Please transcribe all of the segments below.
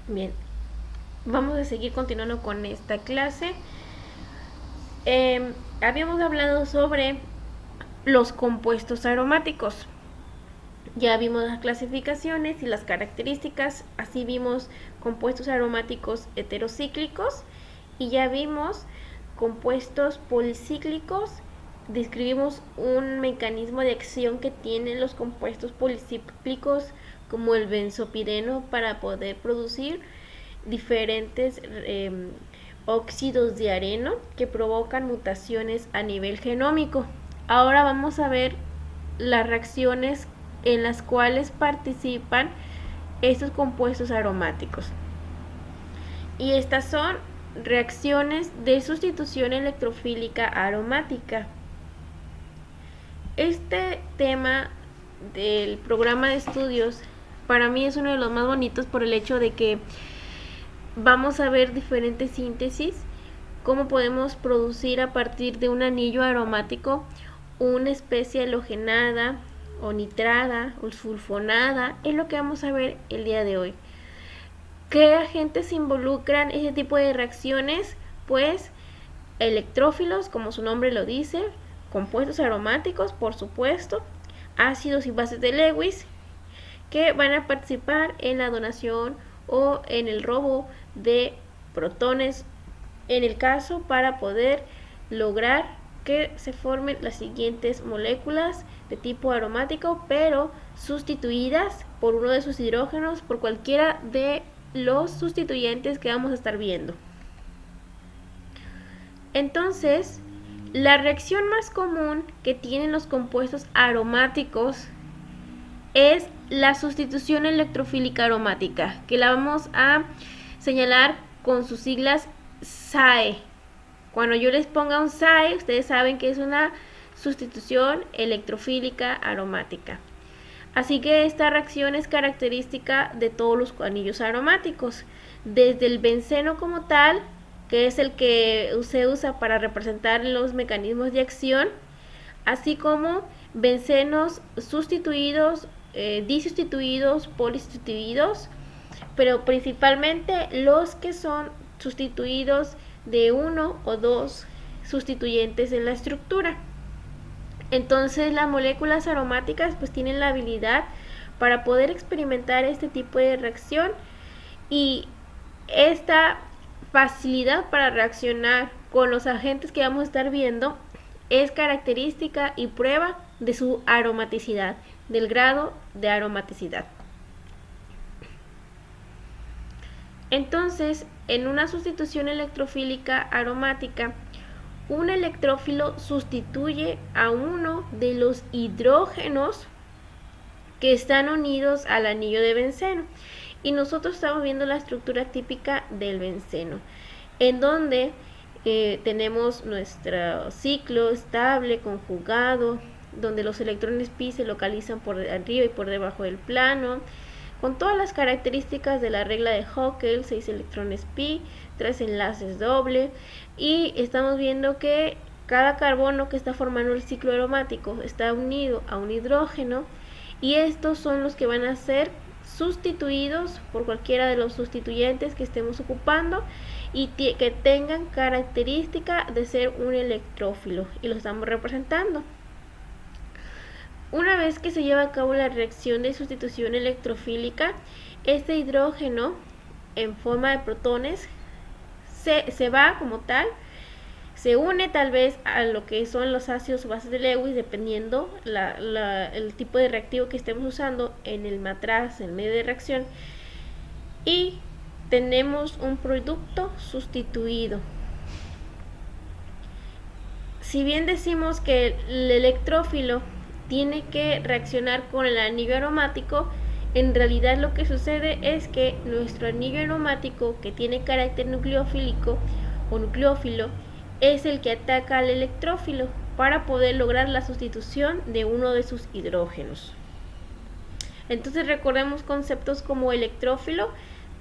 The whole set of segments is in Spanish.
Bien, vamos a seguir continuando con esta clase. Habíamos hablado sobre los compuestos aromáticos. Ya vimos las clasificaciones y las características, así vimos compuestos aromáticos heterocíclicos y ya vimos compuestos policíclicos. Describimos un mecanismo de acción que tienen los compuestos policíclicos como el benzopireno para poder producir diferentes óxidos de areno que provocan mutaciones a nivel genómico. Ahora vamos a ver las reacciones en las cuales participan estos compuestos aromáticos. Y estas son reacciones de sustitución electrofílica aromática. Este tema del programa de estudios para mí es uno de los más bonitos por el hecho de que vamos a ver diferentes síntesis, cómo podemos producir a partir de un anillo aromático una especie halogenada o nitrada o sulfonada. Es lo que vamos a ver el día de hoy. ¿Qué agentes involucran ese tipo de reacciones? Pues electrófilos, como su nombre lo dice, compuestos aromáticos, por supuesto, ácidos y bases de Lewis, que van a participar en la donación o en el robo de protones, en el caso para poder lograr que se formen las siguientes moléculas de tipo aromático, pero sustituidas por uno de sus hidrógenos por cualquiera de los sustituyentes que vamos a estar viendo. Entonces, la reacción más común que tienen los compuestos aromáticos es la sustitución electrofílica aromática, que la vamos a señalar con sus siglas SAE. Cuando yo les ponga un SAE, ustedes saben que es una sustitución electrofílica aromática. Así que esta reacción es característica de todos los anillos aromáticos, desde el benceno como tal, que es el que se usa para representar los mecanismos de acción, así como bencenos sustituidos, disustituidos, polisustituidos, pero principalmente los que son sustituidos de uno o dos sustituyentes en la estructura. Entonces las moléculas aromáticas pues tienen la habilidad para poder experimentar este tipo de reacción, y esta facilidad para reaccionar con los agentes que vamos a estar viendo es característica y prueba de su aromaticidad, del grado de aromaticidad. Entonces, en una sustitución electrofílica aromática, un electrófilo sustituye a uno de los hidrógenos que están unidos al anillo de benceno. Y nosotros estamos viendo la estructura típica del benceno, en donde tenemos nuestro ciclo estable, conjugado, donde los electrones pi se localizan por arriba y por debajo del plano, con todas las características de la regla de Hockel, 6 electrones pi, 3 enlaces doble, y estamos viendo que cada carbono que está formando el ciclo aromático está unido a un hidrógeno, y estos son los que van a ser sustituidos por cualquiera de los sustituyentes que estemos ocupando y que tengan característica de ser un electrófilo, y lo estamos representando. Una vez que se lleva a cabo la reacción de sustitución electrofílica, este hidrógeno en forma de protones se va como tal, se une tal vez a lo que son los ácidos o bases de Lewis, dependiendo el tipo de reactivo que estemos usando en el matraz, en el medio de reacción, y tenemos un producto sustituido. Si bien decimos que el electrófilo tiene que reaccionar con el anillo aromático, en realidad lo que sucede es que nuestro anillo aromático, que tiene carácter nucleofílico o nucleófilo, es el que ataca al electrófilo para poder lograr la sustitución de uno de sus hidrógenos. Entonces recordemos conceptos como electrófilo,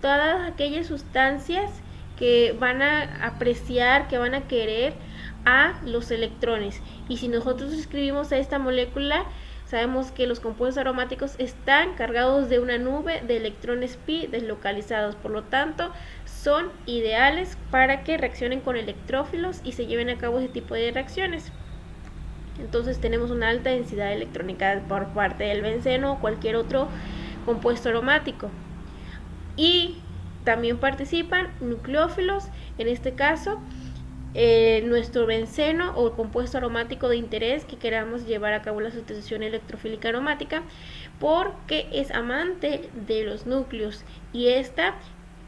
todas aquellas sustancias que van a apreciar, que van a querer a los electrones. Y si nosotros escribimos a esta molécula, sabemos que los compuestos aromáticos están cargados de una nube de electrones pi deslocalizados, por lo tanto son ideales para que reaccionen con electrófilos y se lleven a cabo ese tipo de reacciones. Entonces tenemos una alta densidad electrónica por parte del benceno o cualquier otro compuesto aromático. Y también participan nucleófilos, en este caso nuestro benceno o compuesto aromático de interés que queramos llevar a cabo la sustitución electrofílica aromática, porque es amante de los núcleos y esta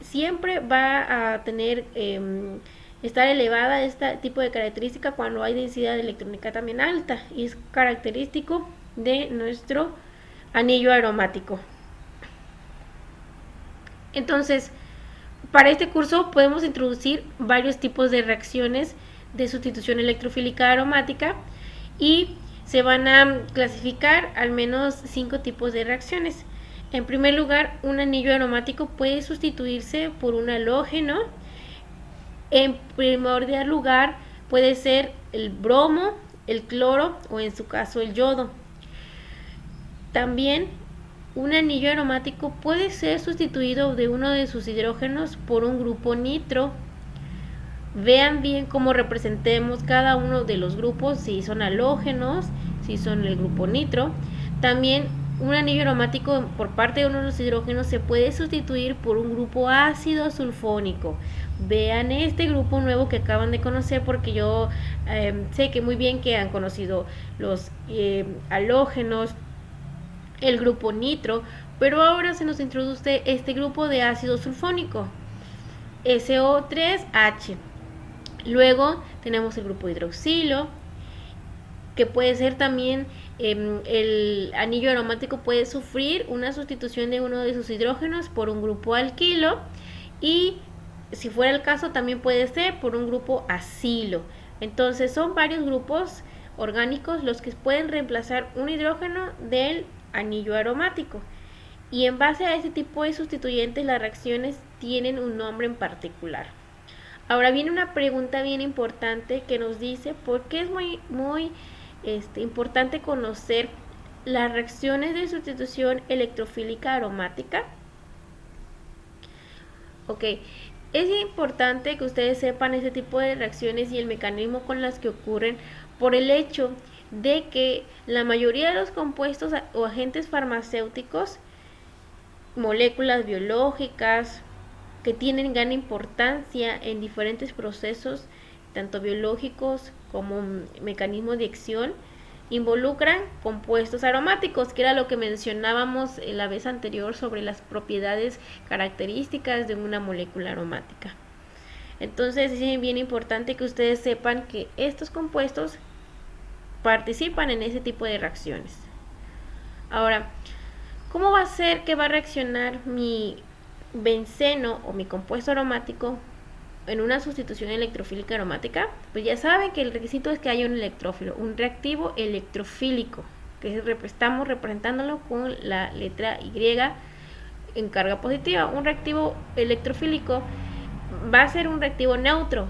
siempre va a tener estar elevada este tipo de característica cuando hay densidad electrónica también alta, y es característico de nuestro anillo aromático. Entonces, para este curso podemos introducir varios tipos de reacciones de sustitución electrofílica aromática y se van a clasificar al menos 5 tipos de reacciones. En primer lugar, un anillo aromático puede sustituirse por un halógeno. En primordial lugar puede ser el bromo, el cloro o en su caso el yodo. También un anillo aromático puede ser sustituido de uno de sus hidrógenos por un grupo nitro. Vean bien cómo representemos cada uno de los grupos, si son halógenos, si son el grupo nitro. También un anillo aromático por parte de uno de los hidrógenos se puede sustituir por un grupo ácido sulfónico. Vean este grupo nuevo que acaban de conocer, porque yo sé que muy bien que han conocido los halógenos, el grupo nitro, pero ahora se nos introduce este grupo de ácido sulfónico, SO3H. Luego tenemos el grupo hidroxilo, que puede ser también el anillo aromático puede sufrir una sustitución de uno de sus hidrógenos por un grupo alquilo, y si fuera el caso también puede ser por un grupo acilo. Entonces son varios grupos orgánicos los que pueden reemplazar un hidrógeno del anillo aromático, y en base a este tipo de sustituyentes las reacciones tienen un nombre en particular. Ahora viene una pregunta bien importante que nos dice por qué es muy importante conocer las reacciones de sustitución electrofílica aromática. Ok, es importante que ustedes sepan ese tipo de reacciones y el mecanismo con las que ocurren, por el hecho de que la mayoría de los compuestos o agentes farmacéuticos, moléculas biológicas que tienen gran importancia en diferentes procesos, tanto biológicos como mecanismos de acción, involucran compuestos aromáticos, que era lo que mencionábamos la vez anterior sobre las propiedades características de una molécula aromática. Entonces es bien importante que ustedes sepan que estos compuestos participan en ese tipo de reacciones. Ahora, ¿cómo va a ser que va a reaccionar mi benceno o mi compuesto aromático en una sustitución electrofílica aromática? Pues ya saben que el requisito es que haya un electrófilo, un reactivo electrofílico, que estamos representándolo con la letra Y en carga positiva. Un reactivo electrofílico va a ser un reactivo neutro,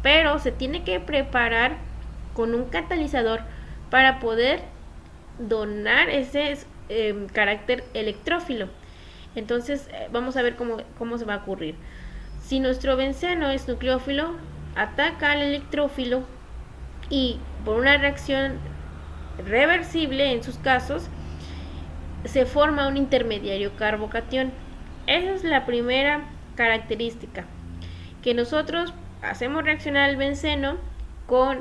pero se tiene que preparar con un catalizador para poder donar ese carácter electrófilo. Entonces vamos a ver cómo se va a ocurrir. Si nuestro benceno es nucleófilo, ataca al electrófilo y por una reacción reversible en sus casos se forma un intermediario carbocatión. Esa es la primera característica, que nosotros hacemos reaccionar el benceno con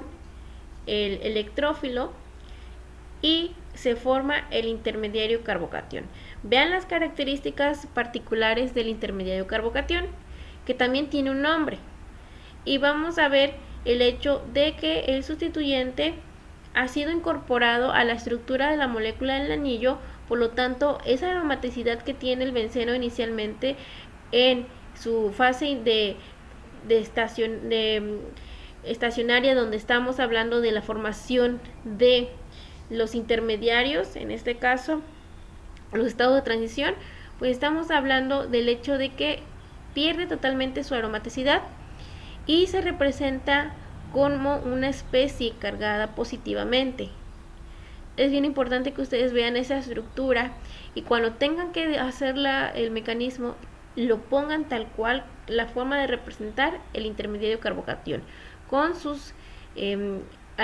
el electrófilo y se forma el intermediario carbocatión. Vean las características particulares del intermediario carbocatión, que también tiene un nombre, y vamos a ver el hecho de que el sustituyente ha sido incorporado a la estructura de la molécula del anillo. Por lo tanto, esa aromaticidad que tiene el benceno inicialmente en su fase de estacionaria, donde estamos hablando de la formación de los intermediarios, en este caso los estados de transición, pues estamos hablando del hecho de que pierde totalmente su aromaticidad y se representa como una especie cargada positivamente. es bien importante que ustedes vean esa estructura y cuando tengan que hacer el mecanismo, lo pongan tal cual, la forma de representar el intermediario carbocatión, con sus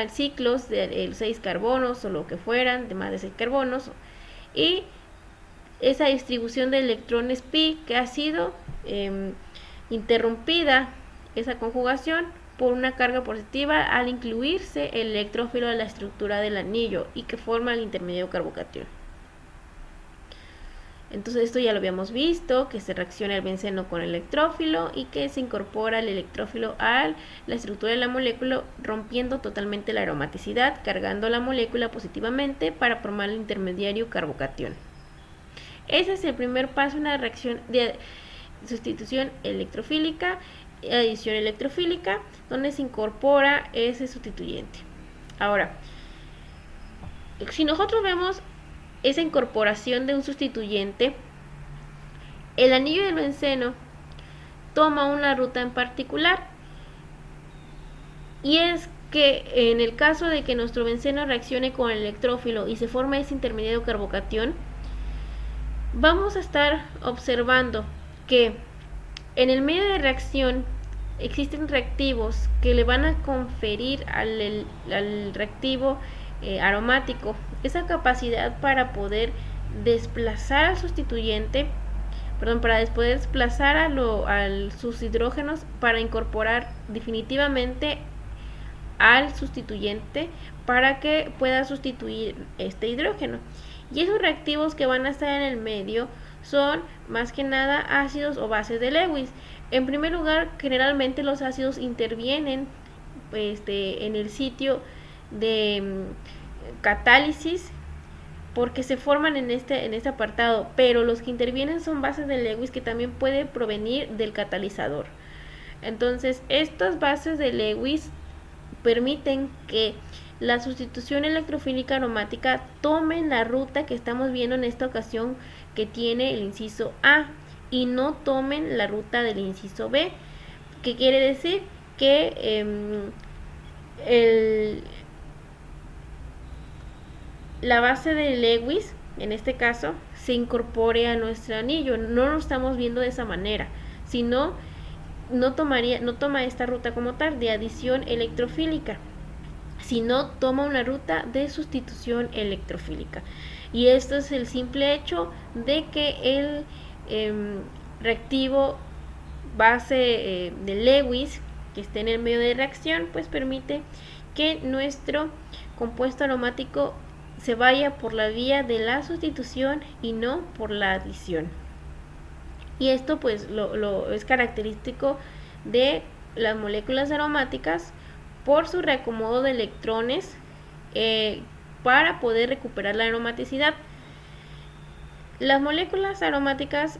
ciclos de 6 carbonos o lo que fueran, de más de 6 carbonos, y esa distribución de electrones pi que ha sido interrumpida, esa conjugación, por una carga positiva al incluirse el electrófilo en la estructura del anillo y que forma el intermediario carbocatión. Entonces esto ya lo habíamos visto, que se reacciona el benceno con el electrófilo y que se incorpora el electrófilo a la estructura de la molécula, rompiendo totalmente la aromaticidad, cargando la molécula positivamente para formar el intermediario carbocatión. Ese es el primer paso en la reacción de sustitución electrofílica, adición electrofílica, donde se incorpora ese sustituyente. Ahora, si nosotros vemos esa incorporación de un sustituyente, el anillo del benceno toma una ruta en particular, y es que en el caso de que nuestro benceno reaccione con el electrófilo y se forme ese intermediario carbocatión, vamos a estar observando que en el medio de reacción existen reactivos que le van a conferir al reactivo aromático esa capacidad para poder desplazar al sustituyente, para poder desplazar a sus hidrógenos para incorporar definitivamente al sustituyente para que pueda sustituir este hidrógeno. Y esos reactivos que van a estar en el medio son más que nada ácidos o bases de Lewis. En primer lugar, generalmente los ácidos intervienen en el sitio de catálisis porque se forman en este apartado, pero los que intervienen son bases de Lewis que también pueden provenir del catalizador. Entonces, estas bases de Lewis permiten que la sustitución electrofílica aromática tomen la ruta que estamos viendo en esta ocasión que tiene el inciso A y no tomen la ruta del inciso B, que quiere decir que la base de Lewis, en este caso, se incorpore a nuestro anillo. No lo estamos viendo de esa manera, sino no toma esta ruta como tal de adición electrofílica, sino toma una ruta de sustitución electrofílica. Y esto es el simple hecho de que el reactivo base de Lewis que esté en el medio de reacción, pues permite que nuestro compuesto aromático se vaya por la vía de la sustitución y no por la adición. Y esto pues lo es característico de las moléculas aromáticas por su reacomodo de electrones para poder recuperar la aromaticidad. Las moléculas aromáticas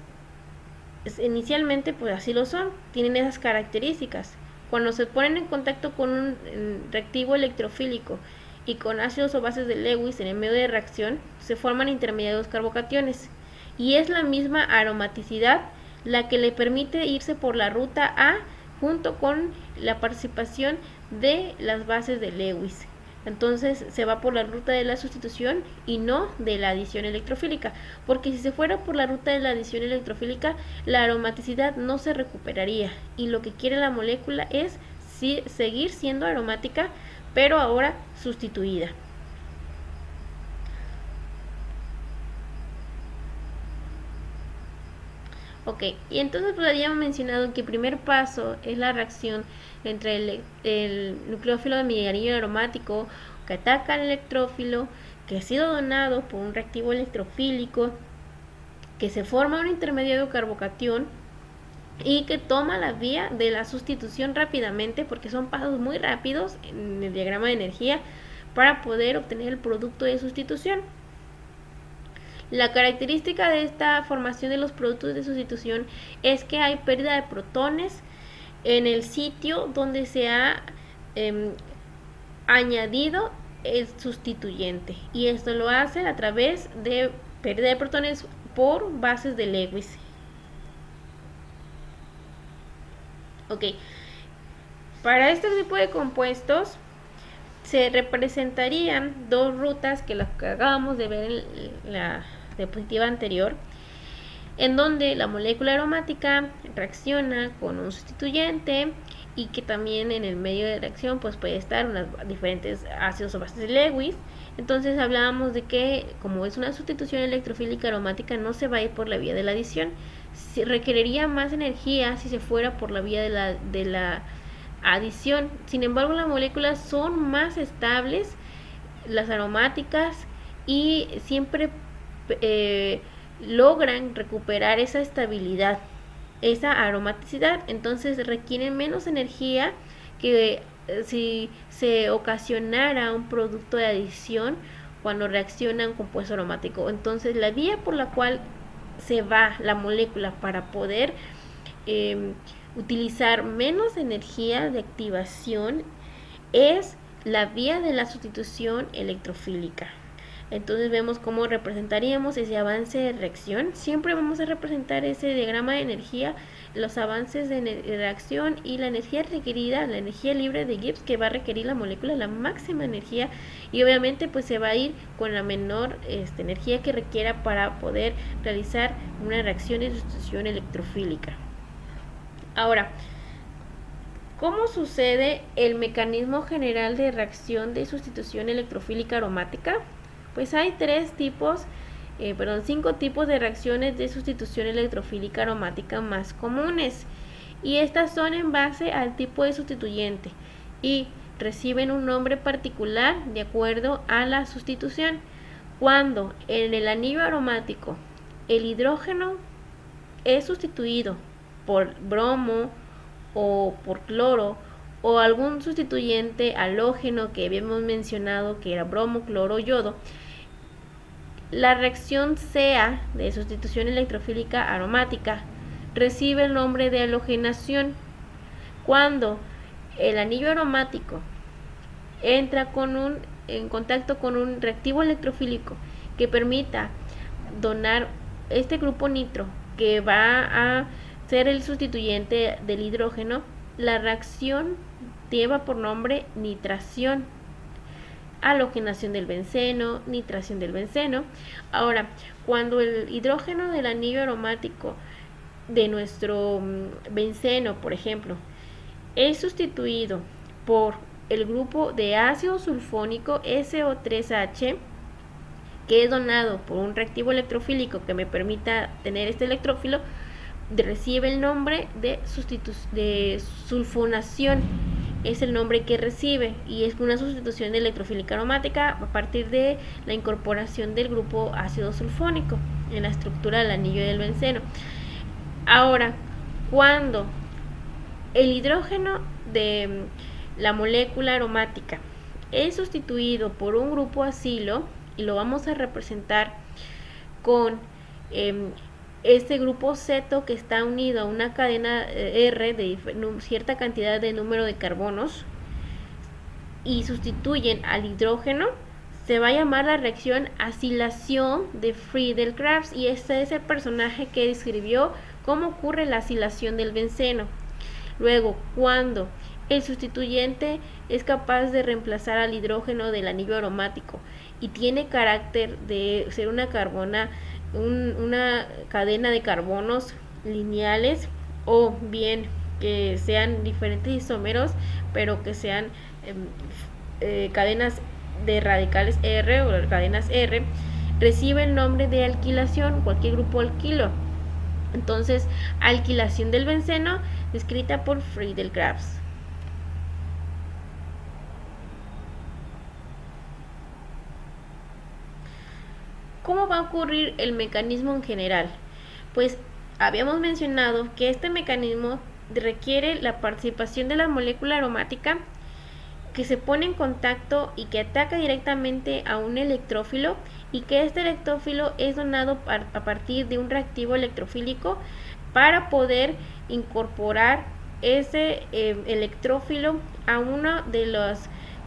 inicialmente pues así lo son, tienen esas características. Cuando se ponen en contacto con un reactivo electrofílico y con ácidos o bases de Lewis en el medio de reacción, se forman intermediarios carbocationes. Y es la misma aromaticidad la que le permite irse por la ruta A junto con la participación de las bases de Lewis. Entonces se va por la ruta de la sustitución y no de la adición electrofílica, porque si se fuera por la ruta de la adición electrofílica, la aromaticidad no se recuperaría y lo que quiere la molécula es seguir siendo aromática, pero ahora sustituida. Ok, y entonces pues habíamos mencionado que el primer paso es la reacción entre el nucleófilo de mi anillo aromático que ataca al electrófilo, que ha sido donado por un reactivo electrofílico, que se forma un intermediario carbocatión y que toma la vía de la sustitución rápidamente, porque son pasos muy rápidos en el diagrama de energía para poder obtener el producto de sustitución. La característica de esta formación de los productos de sustitución es que hay pérdida de protones en el sitio donde se ha añadido el sustituyente, y esto lo hace a través de pérdida de protones por bases de Lewis. Ok, para este tipo de compuestos se representarían dos rutas que las que acabamos de ver en la diapositiva anterior, en donde la molécula aromática reacciona con un sustituyente y que también en el medio de reacción pues puede estar unas diferentes ácidos o bases de Lewis. Entonces hablábamos de que como es una sustitución electrofílica aromática no se va a ir por la vía de la adición, requeriría más energía si se fuera por la vía de la adición. Sin embargo, las moléculas son más estables, las aromáticas, y siempre logran recuperar esa estabilidad, esa aromaticidad. Entonces requieren menos energía que si se ocasionara un producto de adición cuando reacciona un compuesto aromático. Entonces la vía por la cual se va la molécula para poder utilizar menos energía de activación es la vía de la sustitución electrofílica. Entonces vemos cómo representaríamos ese avance de reacción. Siempre vamos a representar ese diagrama de energía, los avances de reacción y la energía requerida, la energía libre de Gibbs que va a requerir la molécula, la máxima energía, y obviamente pues se va a ir con la menor energía que requiera para poder realizar una reacción de sustitución electrofílica. Ahora, ¿cómo sucede el mecanismo general de reacción de sustitución electrofílica aromática? Pues hay 5 tipos de reacciones de sustitución electrofílica aromática más comunes, y estas son en base al tipo de sustituyente y reciben un nombre particular de acuerdo a la sustitución. Cuando en el anillo aromático el hidrógeno es sustituido por bromo o por cloro o algún sustituyente halógeno que habíamos mencionado que era bromo, cloro, yodo, la reacción CEA de sustitución electrofílica aromática recibe el nombre de halogenación. Cuando el anillo aromático entra en contacto con un reactivo electrofílico que permita donar este grupo nitro que va a ser el sustituyente del hidrógeno, la reacción lleva por nombre nitración, halogenación del benceno, nitración del benceno. Ahora, cuando el hidrógeno del anillo aromático de nuestro benceno, por ejemplo, es sustituido por el grupo de ácido sulfónico SO3H, que es donado por un reactivo electrofílico que me permita tener este electrófilo, recibe el nombre de sulfonación. Es el nombre que recibe y es una sustitución de electrofílica aromática a partir de la incorporación del grupo ácido sulfónico en la estructura del anillo del benceno. Ahora, cuando el hidrógeno de la molécula aromática es sustituido por un grupo acilo, y lo vamos a representar con este grupo ceto que está unido a una cadena R de cierta cantidad de número de carbonos y sustituyen al hidrógeno, se va a llamar la reacción acilación de Friedel-Crafts, y este es el personaje que describió cómo ocurre la acilación del benceno. Luego, cuando el sustituyente es capaz de reemplazar al hidrógeno del anillo aromático y tiene carácter de ser una cadena de carbonos lineales, o bien que sean diferentes isómeros pero que sean cadenas de radicales R o cadenas R, recibe el nombre de alquilación, cualquier grupo alquilo. Entonces, alquilación del benceno descrita por Friedel-Crafts. ¿Cómo va a ocurrir el mecanismo en general? Pues habíamos mencionado que este mecanismo requiere la participación de la molécula aromática que se pone en contacto y que ataca directamente a un electrófilo, y que este electrófilo es donado a partir de un reactivo electrofílico para poder incorporar ese electrófilo a uno de los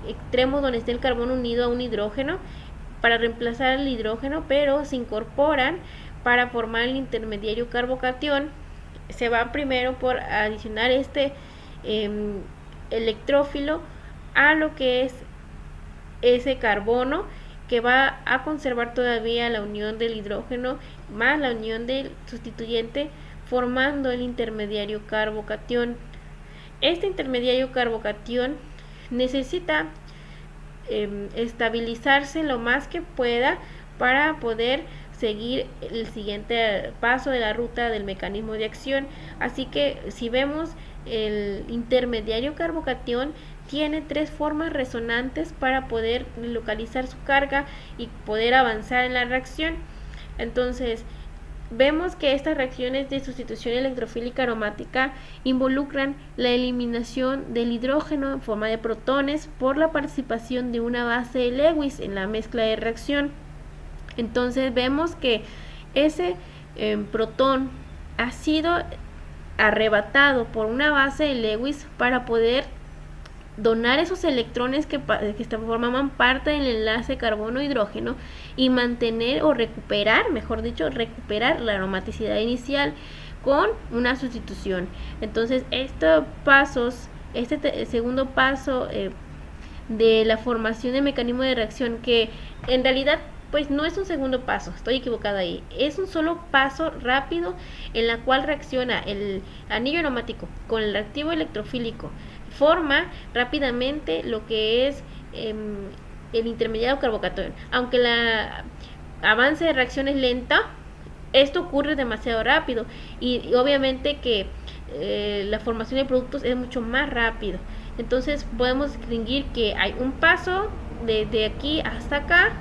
extremos donde está el carbono unido a un hidrógeno para reemplazar el hidrógeno, pero se incorporan para formar el intermediario carbocatión. Se va primero por adicionar este electrófilo a lo que es ese carbono que va a conservar todavía la unión del hidrógeno más la unión del sustituyente, formando el intermediario carbocatión. Este intermediario carbocatión necesita estabilizarse lo más que pueda para poder seguir el siguiente paso de la ruta del mecanismo de acción. Así que si vemos, el intermediario carbocatión tiene 3 formas resonantes para poder localizar su carga y poder avanzar en la reacción. Entonces, vemos que estas reacciones de sustitución electrofílica aromática involucran la eliminación del hidrógeno en forma de protones por la participación de una base de Lewis en la mezcla de reacción. Entonces vemos que ese protón ha sido arrebatado por una base de Lewis para poder donar esos electrones que formaban parte del enlace carbono-hidrógeno y mantener o recuperar, mejor dicho, recuperar la aromaticidad inicial con una sustitución. Entonces, este segundo paso de la formación del mecanismo de reacción, que en realidad pues no es un segundo paso, estoy equivocada ahí, es un solo paso rápido en la cual reacciona el anillo aromático con el reactivo electrofílico, forma rápidamente lo que es el intermediario carbocatión. Aunque el avance de reacción es lenta, esto ocurre demasiado rápido y obviamente que la formación de productos es mucho más rápido. Entonces podemos distinguir que hay un paso de aquí hasta acá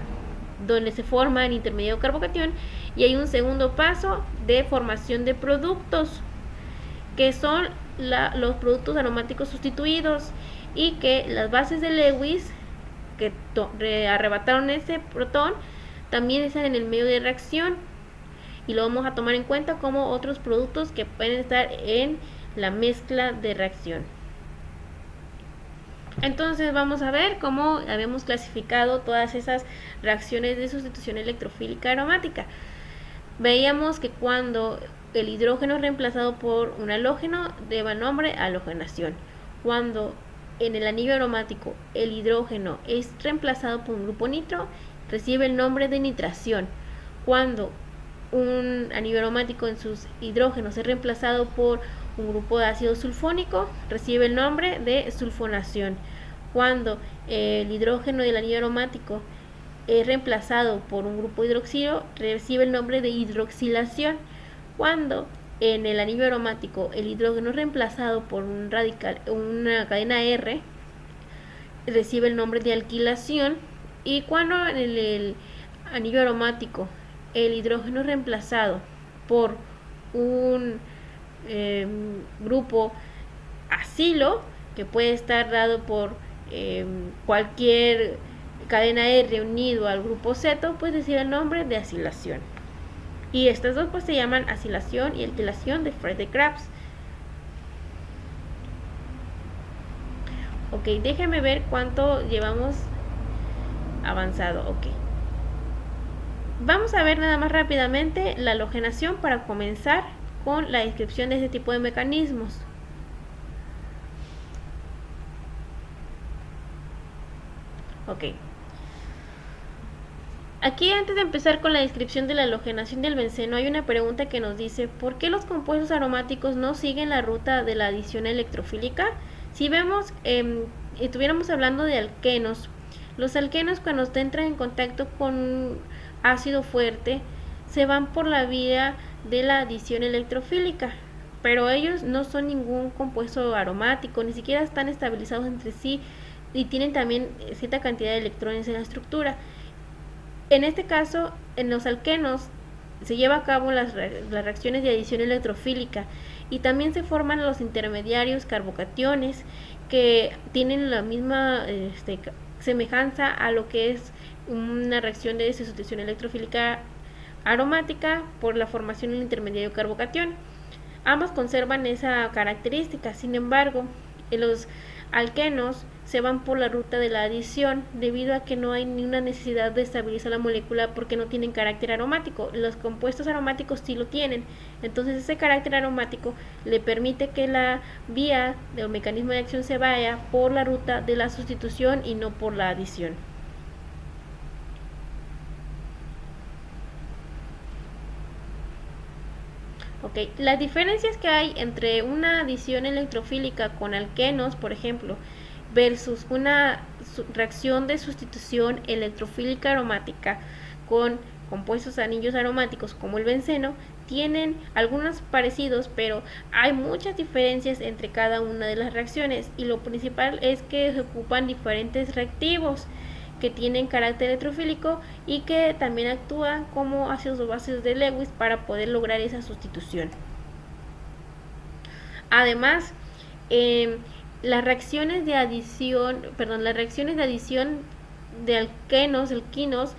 donde se forma el intermediario carbocatión y hay un segundo paso de formación de productos que son los productos aromáticos sustituidos, y que las bases de Lewis que arrebataron ese protón también están en el medio de reacción y lo vamos a tomar en cuenta como otros productos que pueden estar en la mezcla de reacción. Entonces vamos a ver cómo habíamos clasificado todas esas reacciones de sustitución electrofílica aromática. Veíamos que cuando el hidrógeno es reemplazado por un halógeno, lleva nombre a halogenación. Cuando en el anillo aromático el hidrógeno es reemplazado por un grupo nitro, recibe el nombre de nitración. Cuando un anillo aromático en sus hidrógenos es reemplazado por un grupo de ácido sulfónico, recibe el nombre de sulfonación. Cuando el hidrógeno del anillo aromático es reemplazado por un grupo hidroxilo, recibe el nombre de hidroxilación. Cuando en el anillo aromático el hidrógeno es reemplazado por un radical, una cadena R, recibe el nombre de alquilación. Y cuando en el anillo aromático el hidrógeno es reemplazado por un grupo acilo, que puede estar dado por cualquier cadena R unido al grupo ceto, pues recibe el nombre de acilación. Y estas dos pues se llaman acilación y alquilación de Fredde-Krapf. Ok, déjenme ver cuánto llevamos avanzado. Ok, vamos a ver nada más rápidamente la halogenación para comenzar con la descripción de este tipo de mecanismos. Ok, aquí antes de empezar con la descripción de la halogenación del benceno hay una pregunta que nos dice ¿por qué los compuestos aromáticos no siguen la ruta de la adición electrofílica? Si vemos, estuviéramos hablando de alquenos, los alquenos cuando entran en contacto con un ácido fuerte se van por la vía de la adición electrofílica, pero ellos no son ningún compuesto aromático, ni siquiera están estabilizados entre sí y tienen también cierta cantidad de electrones en la estructura. En este caso, en los alquenos se lleva a cabo las reacciones de adición electrofílica y también se forman los intermediarios carbocationes que tienen la misma semejanza a lo que es una reacción de sustitución electrofílica aromática por la formación del intermediario carbocatión. Ambos conservan esa característica, sin embargo, en los alquenos se van por la ruta de la adición debido a que no hay ninguna necesidad de estabilizar la molécula porque no tienen carácter aromático. Los compuestos aromáticos sí lo tienen, entonces ese carácter aromático le permite que la vía del mecanismo de acción se vaya por la ruta de la sustitución y no por la adición. Ok, las diferencias que hay entre una adición electrofílica con alquenos, por ejemplo, versus una reacción de sustitución electrofílica aromática con compuestos anillos aromáticos como el benceno, tienen algunos parecidos, pero hay muchas diferencias entre cada una de las reacciones, y lo principal es que se ocupan diferentes reactivos que tienen carácter electrofílico y que también actúan como ácidos o bases de Lewis para poder lograr esa sustitución. Además, las reacciones de adición de alquinos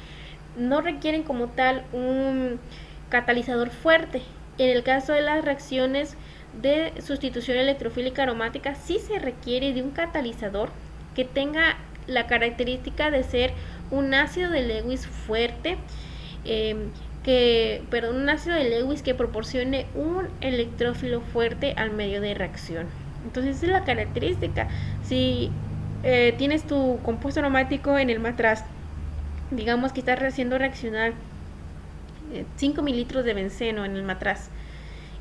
no requieren como tal un catalizador fuerte. En el caso de las reacciones de sustitución electrofílica aromática sí se requiere de un catalizador que tenga la característica de ser un ácido de Lewis fuerte, un ácido de Lewis que proporcione un electrófilo fuerte al medio de reacción. Entonces esa es la característica. Si tienes tu compuesto aromático en el matraz, digamos que estás haciendo reaccionar 5 mililitros de benceno en el matraz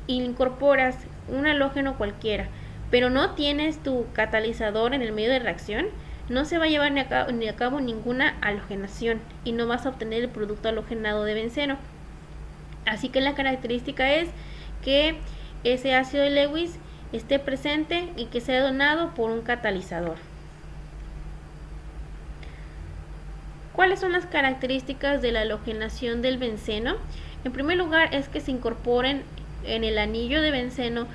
y incorporas un halógeno cualquiera, pero no tienes tu catalizador en el medio de reacción, no se va a llevar ni a cabo ninguna halogenación y no vas a obtener el producto halogenado de benceno. Así que la característica es que ese ácido de Lewis esté presente y que sea donado por un catalizador. ¿Cuáles son las características de la halogenación del benceno? En primer lugar es que se incorporen en el anillo de benceno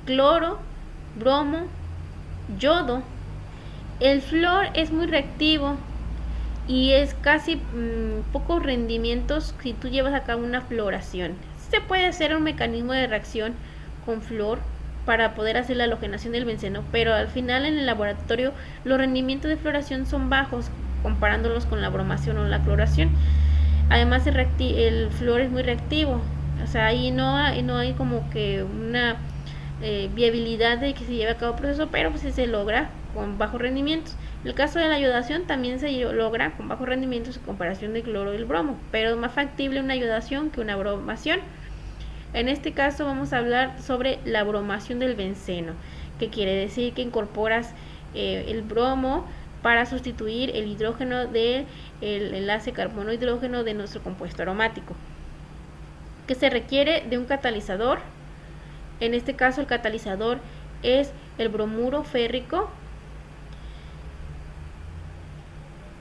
cloro, bromo, yodo. El flúor es muy reactivo y es casi pocos rendimientos si tú llevas a cabo una fluoración. Se puede hacer un mecanismo de reacción con flúor para poder hacer la halogenación del benceno, pero al final en el laboratorio los rendimientos de fluoración son bajos comparándolos con la bromación o la cloración. Además el flúor es muy reactivo, o sea, ahí no hay como que una viabilidad de que se lleve a cabo el proceso, pero pues se logra con bajos rendimientos. El caso de la iodación también se logra con bajos rendimientos en comparación del cloro y el bromo, pero es más factible una iodación que una bromación. En este caso vamos a hablar sobre la bromación del benceno, que quiere decir que incorporas el bromo para sustituir el hidrógeno del enlace carbono-hidrógeno de nuestro compuesto aromático, que se requiere de un catalizador. En este caso el catalizador es el bromuro férrico.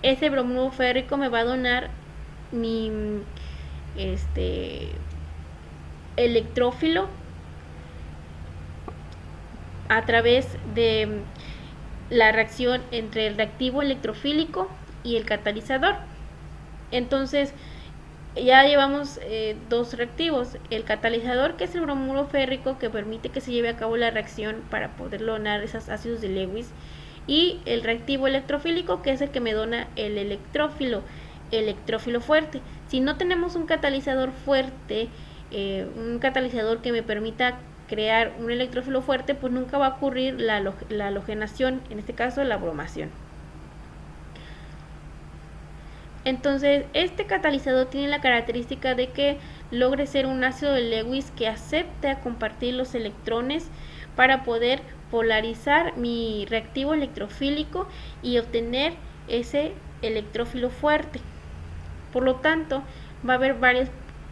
Ese bromuro férrico me va a donar mi electrófilo a través de la reacción entre el reactivo electrofílico y el catalizador. Entonces ya llevamos dos reactivos: el catalizador, que es el bromuro férrico, que permite que se lleve a cabo la reacción para poder donar esos ácidos de Lewis, y el reactivo electrofílico, que es el que me dona el electrófilo fuerte. Si no tenemos un catalizador fuerte, un catalizador que me permita crear un electrófilo fuerte, pues nunca va a ocurrir la halogenación, en este caso la bromación. Entonces este catalizador tiene la característica de que logre ser un ácido de Lewis que acepte a compartir los electrones para poder polarizar mi reactivo electrofílico y obtener ese electrófilo fuerte. Por lo tanto, va a haber varios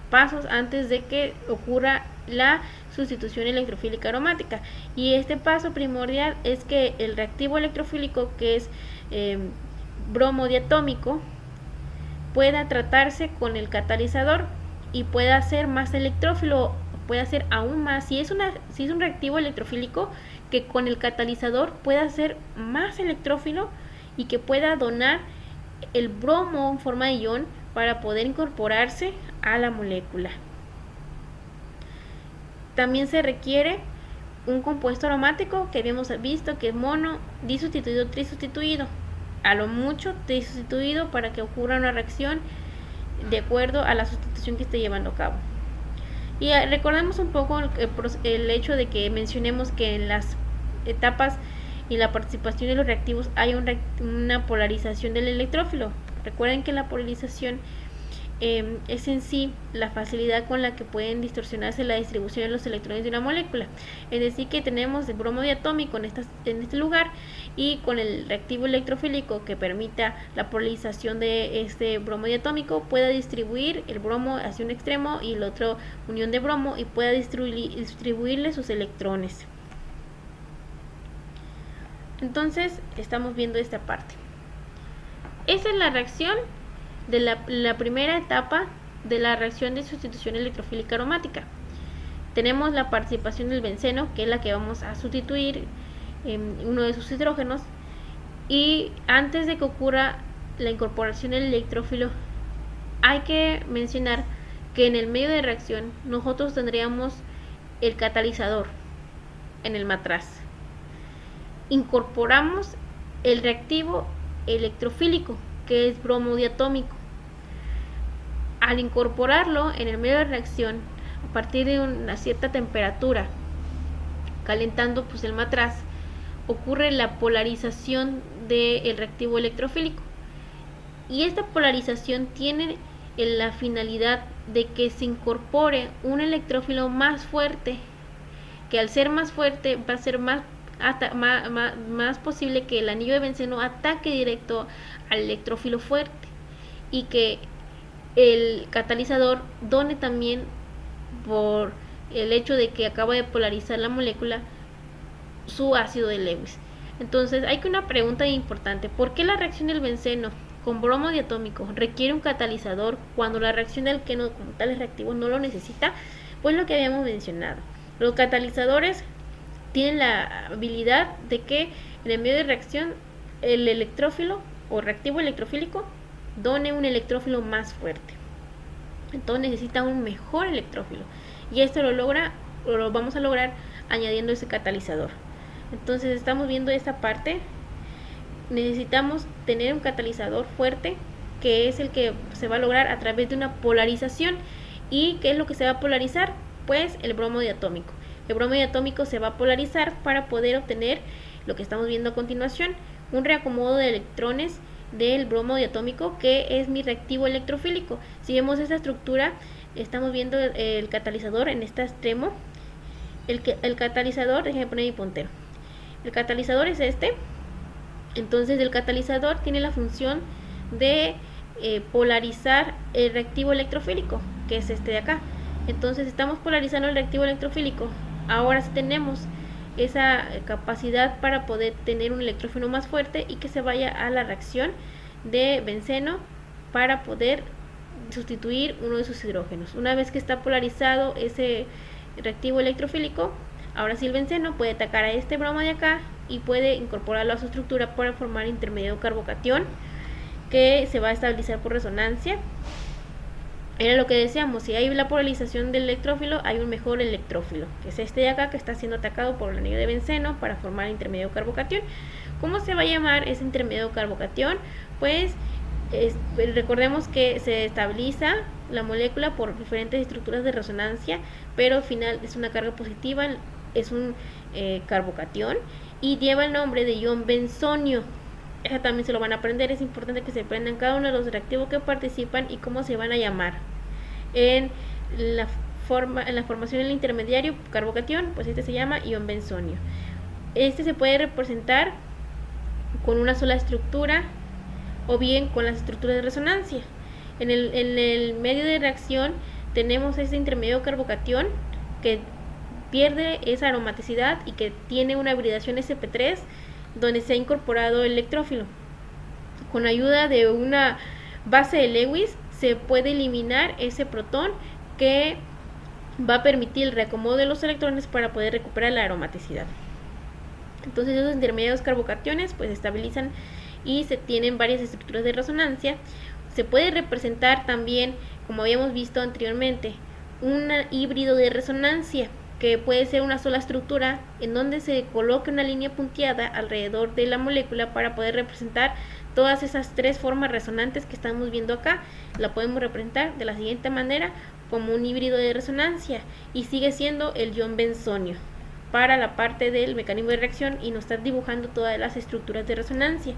pasos antes de que ocurra la sustitución electrofílica aromática, y este paso primordial es que el reactivo electrofílico, que es bromo diatómico, pueda tratarse con el catalizador y pueda hacer más electrófilo, puede hacer aún más. Si es un reactivo electrofílico, que con el catalizador pueda hacer más electrófilo y que pueda donar el bromo en forma de ion para poder incorporarse a la molécula. También se requiere un compuesto aromático que habíamos visto que es mono, disustituido, trisustituido. A lo mucho trisustituido para que ocurra una reacción de acuerdo a la sustitución que esté llevando a cabo. Y recordemos un poco el hecho de que mencionemos que en las etapas y la participación de los reactivos hay una polarización del electrófilo. Recuerden que la polarización es en sí la facilidad con la que pueden distorsionarse la distribución de los electrones de una molécula. Es decir, que tenemos el bromo diatómico en este lugar, y con el reactivo electrofílico que permita la polarización de este bromo diatómico, pueda distribuir el bromo hacia un extremo y el otro unión de bromo, y pueda distribuirle sus electrones. Entonces estamos viendo esta parte. Esta es la reacción de la primera etapa de la reacción de sustitución electrofílica aromática. Tenemos la participación del benceno, que es la que vamos a sustituir uno de sus hidrógenos, y antes de que ocurra la incorporación del electrófilo, hay que mencionar que en el medio de reacción nosotros tendríamos el catalizador en el matraz. Incorporamos el reactivo electrofílico, que es bromo diatómico. Al incorporarlo en el medio de reacción, a partir de una cierta temperatura, calentando pues el matraz, ocurre la polarización del reactivo electrofílico. Y esta polarización tiene la finalidad de que se incorpore un electrófilo más fuerte, que al ser más fuerte va a ser más posible que el anillo de benceno ataque directo al electrófilo fuerte, y que el catalizador done también, por el hecho de que acaba de polarizar la molécula, su ácido de Lewis. Entonces hay una pregunta importante: ¿por qué la reacción del benceno con bromo diatómico requiere un catalizador cuando la reacción del alqueno como tal reactivo no lo necesita? Pues lo que habíamos mencionado, los catalizadores tienen la habilidad de que en el medio de reacción el electrófilo o reactivo electrofílico done un electrófilo más fuerte. Entonces necesita un mejor electrófilo, y esto lo vamos a lograr añadiendo ese catalizador. Entonces estamos viendo esta parte. Necesitamos tener un catalizador fuerte, que es el que se va a lograr a través de una polarización. ¿Y qué es lo que se va a polarizar? Pues el bromo diatómico. El bromo diatómico se va a polarizar para poder obtener lo que estamos viendo a continuación, un reacomodo de electrones del bromo diatómico, que es mi reactivo electrofílico. Si vemos esta estructura, estamos viendo el catalizador en este extremo. El catalizador, déjenme poner mi puntero. El catalizador es este. Entonces el catalizador tiene la función de polarizar el reactivo electrofílico, que es este de acá. Entonces estamos polarizando el reactivo electrofílico. Ahora sí tenemos esa capacidad para poder tener un electrófilo más fuerte y que se vaya a la reacción de benceno para poder sustituir uno de sus hidrógenos. Una vez que está polarizado ese reactivo electrofílico, ahora sí el benceno puede atacar a este bromo de acá y puede incorporarlo a su estructura para formar intermedio carbocatión, que se va a estabilizar por resonancia. Era lo que decíamos: si hay la polarización del electrófilo, hay un mejor electrófilo, que es este de acá, que está siendo atacado por el anillo de benceno para formar intermedio carbocatión. ¿Cómo se va a llamar ese intermedio carbocatión? Pues recordemos que se estabiliza la molécula por diferentes estructuras de resonancia, pero al final es una carga positiva, es un carbocatión, y lleva el nombre de ion benzonio. Eso también se lo van a aprender. Es importante que se aprendan cada uno de los reactivos que participan y cómo se van a llamar. En la formación del intermediario carbocatión, pues este se llama ion benzonio. Este se puede representar con una sola estructura o bien con las estructuras de resonancia. En el medio de reacción tenemos este intermedio carbocatión que pierde esa aromaticidad y que tiene una hibridación sp3, donde se ha incorporado el electrófilo. Con ayuda de una base de Lewis se puede eliminar ese protón, que va a permitir el reacomodo de los electrones para poder recuperar la aromaticidad. Entonces esos intermedios carbocationes pues estabilizan y se tienen varias estructuras de resonancia. Se puede representar también, como habíamos visto anteriormente, un híbrido de resonancia, que puede ser una sola estructura en donde se coloque una línea punteada alrededor de la molécula para poder representar todas esas tres formas resonantes que estamos viendo acá. La podemos representar de la siguiente manera, como un híbrido de resonancia, y sigue siendo el ion benzonio para la parte del mecanismo de reacción, y nos está dibujando todas las estructuras de resonancia.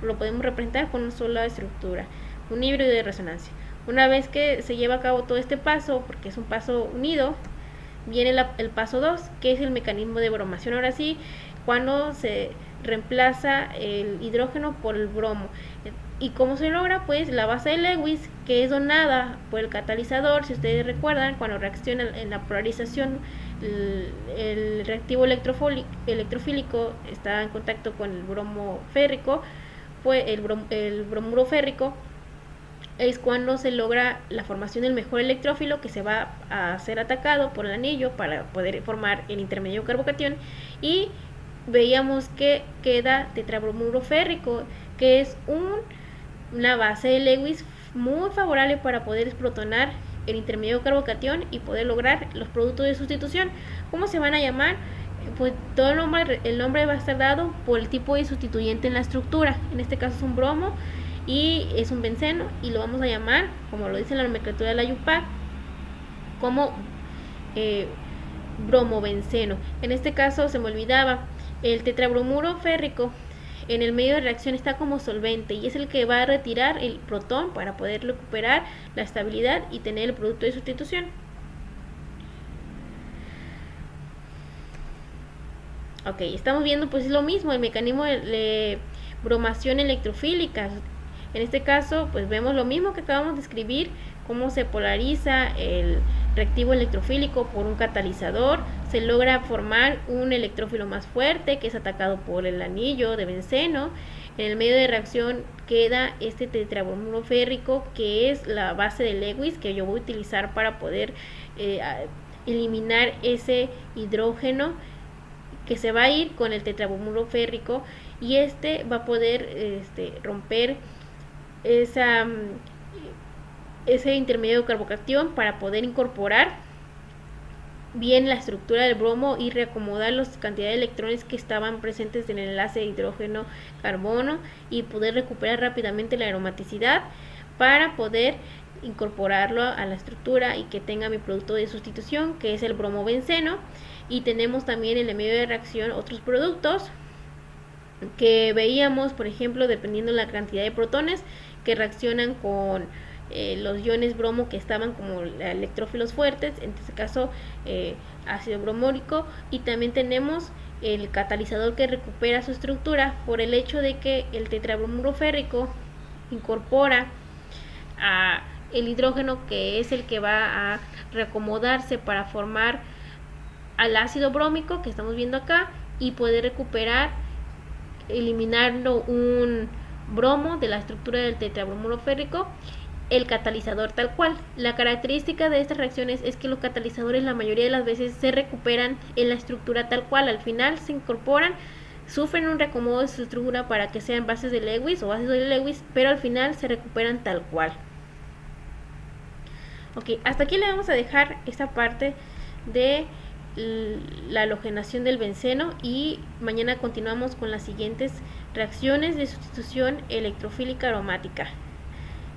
Lo podemos representar con una sola estructura, un híbrido de resonancia. Una vez que se lleva a cabo todo este paso, porque es un paso unido, viene el paso 2, que es el mecanismo de bromación. Ahora sí, cuando se reemplaza el hidrógeno por el bromo. ¿Y cómo se logra? Pues la base de Lewis, que es donada por el catalizador. Si ustedes recuerdan, cuando reacciona en la polarización, el reactivo electrofílico está en contacto con el bromo férrico, pues el bromuro férrico es cuando se logra la formación del mejor electrófilo, que se va a ser atacado por el anillo para poder formar el intermedio carbocatión, y veíamos que queda tetrabromuro férrico, que es una base de Lewis muy favorable para poder protonar el intermedio carbocatión y poder lograr los productos de sustitución. ¿Cómo se van a llamar? Pues todo el nombre va a estar dado por el tipo de sustituyente en la estructura. En este caso es un bromo y es un benceno, y lo vamos a llamar, como lo dice la nomenclatura de la IUPAC, como bromobenceno. En este caso se me olvidaba, el tetrabromuro férrico en el medio de reacción está como solvente y es el que va a retirar el protón para poder recuperar la estabilidad y tener el producto de sustitución. Ok, estamos viendo pues lo mismo, el mecanismo de bromación electrofílica. En este caso pues vemos lo mismo que acabamos de escribir, cómo se polariza el reactivo electrofílico por un catalizador, se logra formar un electrófilo más fuerte que es atacado por el anillo de benceno. En el medio de reacción queda este tetrabromuro férrico, que es la base de Lewis que yo voy a utilizar para poder eliminar ese hidrógeno que se va a ir con el tetrabromuro férrico, y este va a poder romper ese intermedio de carbocatión para poder incorporar bien la estructura del bromo y reacomodar las cantidades de electrones que estaban presentes en el enlace de hidrógeno-carbono y poder recuperar rápidamente la aromaticidad para poder incorporarlo a la estructura y que tenga mi producto de sustitución, que es el bromobenceno. Y tenemos también en el medio de reacción otros productos que veíamos, por ejemplo, dependiendo de la cantidad de protones que reaccionan con los iones bromo que estaban como electrófilos fuertes, en este caso ácido bromórico. Y también tenemos el catalizador que recupera su estructura por el hecho de que el tetrabromuro férrico incorpora el hidrógeno, que es el que va a reacomodarse para formar al ácido brómico que estamos viendo acá y poder recuperar, eliminando un bromo de la estructura del tetrabromuro férrico, el catalizador tal cual. La característica de estas reacciones es que los catalizadores la mayoría de las veces se recuperan en la estructura tal cual, al final se incorporan, sufren un reacomodo de su estructura para que sean bases de Lewis o ácidos de Lewis, pero al final se recuperan tal cual. Ok, hasta aquí le vamos a dejar esta parte de la halogenación del benceno y mañana continuamos con las siguientes reacciones de sustitución electrofílica aromática.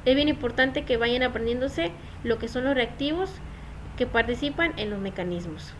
Es bien importante que vayan aprendiéndose lo que son los reactivos que participan en los mecanismos.